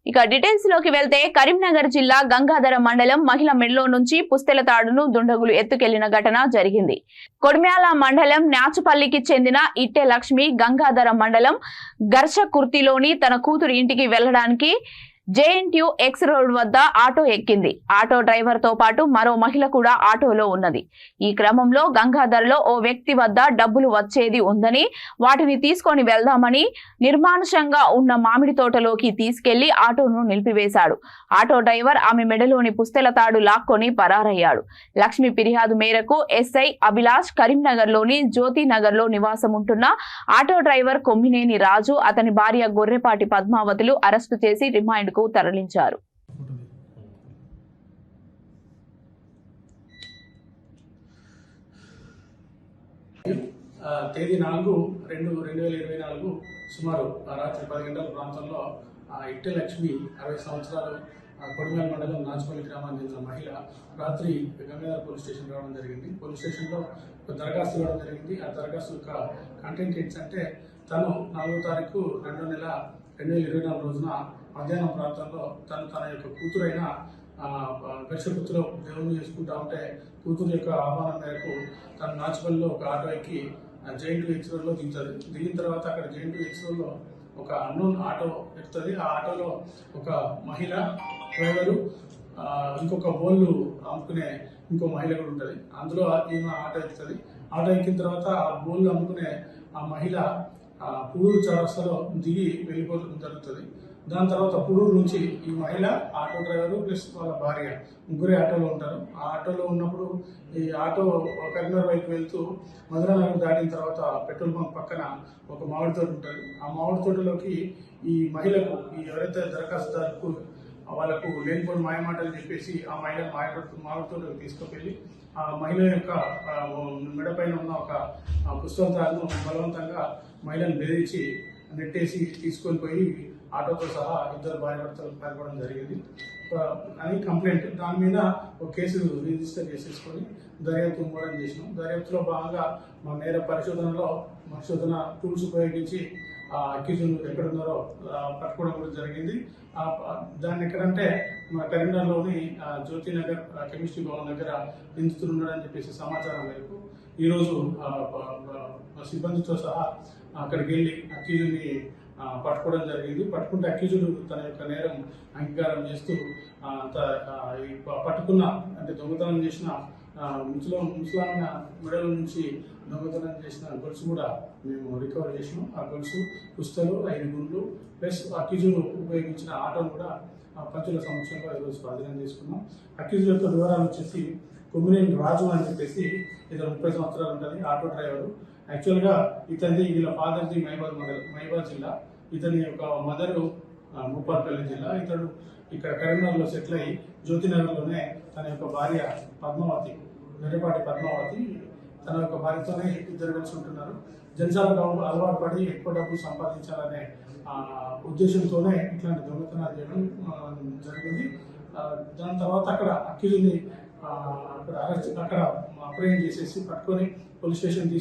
ఇక డీటెయిల్స్ లోకి వెళ్తే కరీంనగర్ జిల్లా గంగాధర మండలం మహిళ మెడలో నుంచి పుస్తెల తాడును దుండగులు ఎత్తుకెళ్లిన ఘటన జరిగింది. కొడిమ్యాల మండలం నాచుపల్లికి చెందిన ఇట్టె లక్ష్మి గంగాధర మండలం గర్షకుర్తిలోని తన కూతురు ఇంటికి వెళ్లడానికి JNTU X రోడ్ వద్ద ఆటో ఎక్కింది. ఆటో డ్రైవర్ తో పాటు మరో మహిళ కూడా ఆటోలో ఉన్నది. ఈ క్రమంలో గంగాధరలో ఓ వ్యక్తి వద్ద డబ్బులు వచ్చేది ఉందని వాటిని తీసుకొని వెళ్దామని నిర్మానుషంగా ఉన్న మామిడి తోటలోకి తీసుకెళ్లి ఆటోను నిలిపివేశాడు. ఆటో డ్రైవర్ ఆమె మెడలోని పుస్తెల తాడు లాక్కొని పరారయ్యాడు. లక్ష్మి ఫిర్యాదు మేరకు SI అభిలాష్ కరీంనగర్ లోని జ్యోతినగర్ లో నివాసం ఉంటున్న ఆటో డ్రైవర్ కొమ్మినేని రాజు, అతని భార్య గొర్రెపాటి పద్మావతులు అరెస్టు చేసి రిమాండ్ కు తరలించారు. తేదీ 4/2/2024 సుమారు రాత్రి 10 గంటల ప్రాంతంలో ఇట్టె లక్ష్మి 60 సంవత్సరాలు కొడిమ్యాల మండలం నాచుపల్లి గ్రామానికి చెందిన మహిళ రాత్రి గంగాధర పోలీస్ స్టేషన్ రావడం జరిగింది. పోలీస్ స్టేషన్లో ఒక దరఖాస్తు ఇవ్వడం జరిగింది. ఆ దరఖాస్తు యొక్క కంటెంట్ ఏంటంటే తను 4వ తారీఖు 2వ నెల 2024 రోజున మధ్యాహ్నం ప్రాంతంలో తన యొక్క కూతురైన గర్షకుర్తిలో దేవుని చేసుకుంటా ఉంటే కూతురు యొక్క ఆహ్వానం మేరకు తను నాచుపల్లిలో ఒక ఆటో ఎక్కి JNTU X రోడ్లో దిగుతుంది. దిగిన తర్వాత అక్కడ JNTU X రోడ్లో ఒక అన్నోన్ ఆటో ఎక్కుతుంది. ఆ ఆటోలో ఒక మహిళ డ్రైవరు, ఇంకొక బోళ్ళు అమ్ముకునే ఇంకో మహిళ కూడా ఉంటుంది. అందులో ఈమె ఆటో ఎక్కుతుంది. ఆటో ఎక్కిన తర్వాత ఆ బోళ్ళు అమ్ముకునే ఆ మహిళ పుడూరు చౌరస్తాలో దిగి వెళ్ళిపోవడం జరుగుతుంది. దాని తర్వాత పుడూరు నుంచి ఈ మహిళ, ఆటో డ్రైవరు ప్లస్ వాళ్ళ భార్య ముగ్గురే ఆటోలో ఉంటారు. ఆ ఆటోలో ఉన్నప్పుడు ఈ ఆటో కరీంనగర్ వైపు వెళ్తూ మధురానగర్ దాటిన తర్వాత పెట్రోల్ బంక్ పక్కన ఒక మామిడి తోట ఉంటుంది. ఆ మామిడి తోటలోకి ఈ మహిళకు ఎవరైతే దరఖాస్తుదారుకు వాళ్ళకు లేనిపోయిన మాయమాటలు చెప్పేసి ఆ మహిళ మామిడి తోటకు తీసుకువెళ్ళి ఆ మహిళ యొక్క మెడపైన ఉన్న ఒక పుస్తకాలను బలవంతంగా మహిళను బెదిరించి నెట్టేసి తీసుకొని పోయి ఆటోతో సహా ఇద్దరు భార్యాభర్తలు పాల్గొనడం జరిగింది అని కంప్లైంట్. దాని మీద ఒక కేసు రిజిస్టర్ చేసేసుకొని దర్యాప్తు ముమ్మరం చేసినాం. దర్యాప్తులో భాగంగా మా నేర పరిశోధన టూల్స్ ఉపయోగించి అక్యూజులు ఎక్కడున్నారో పట్టుకోవడం కూడా జరిగింది. దాన్ని ఎక్కడంటే మన కరీంనగర్లోని జ్యోతినగర్ కెమిస్ట్రీ భవన్ దగ్గర నిందితులు ఉన్నాడని చెప్పేసి సమాచారం మేరకు ఈరోజు సిబ్బందితో సహా అక్కడికి వెళ్ళి అక్యూజుని పట్టుకోవడం జరిగింది. పట్టుకుంటే అక్యూజుడు తన యొక్క నేరం అంగీకారం చేస్తూ పట్టుకున్న అంటే దొంగతనం చేసిన ముసలామైన మెడల నుంచి దొంగతనం చేసిన గొలుసు కూడా మేము రికవర్ చేసినాం. ఆ గొలుసు, పుస్తలు, 5 గుండ్లు ప్లస్ అక్యూజుడు ఉపయోగించిన ఆటోను కూడా పంచుల సమక్షంలో ఈరోజు స్వాధీనం చేసుకున్నాం. అక్యూజుడు యొక్క వివరాలు వచ్చేసి కొమ్మినేని రాజు అని చెప్పేసి ఇతను 30 సంవత్సరాలు ఉంటుంది, ఆటో డ్రైవరు. యాక్చువల్గా ఇతని వీళ్ళ ఫాదర్ది మహిబాద్ జిల్లా, ఇతని యొక్క మదరు భూపాలపల్లి జిల్లా. ఇతడు ఇక్కడ కరీంనగర్లో సెటిల్ అయ్యి జ్యోతినగర్లోనే తన యొక్క భార్య పద్మావతి, గొర్రెపాటి పద్మావతి, తన యొక్క భార్యతోనే ఇద్దరు కలిసి ఉంటున్నారు. జనసాలకు అలవాటు పడి ఎక్కువ డబ్బులు సంపాదించాలనే ఉద్దేశంతోనే ఇట్లాంటి దొంగతనాలు చేయడం జరిగింది. దాని తర్వాత అక్కడ అక్యూజ్ని అక్కడ అప్రహెండ్ చేసేసి పట్టుకొని పోలీస్ స్టేషన్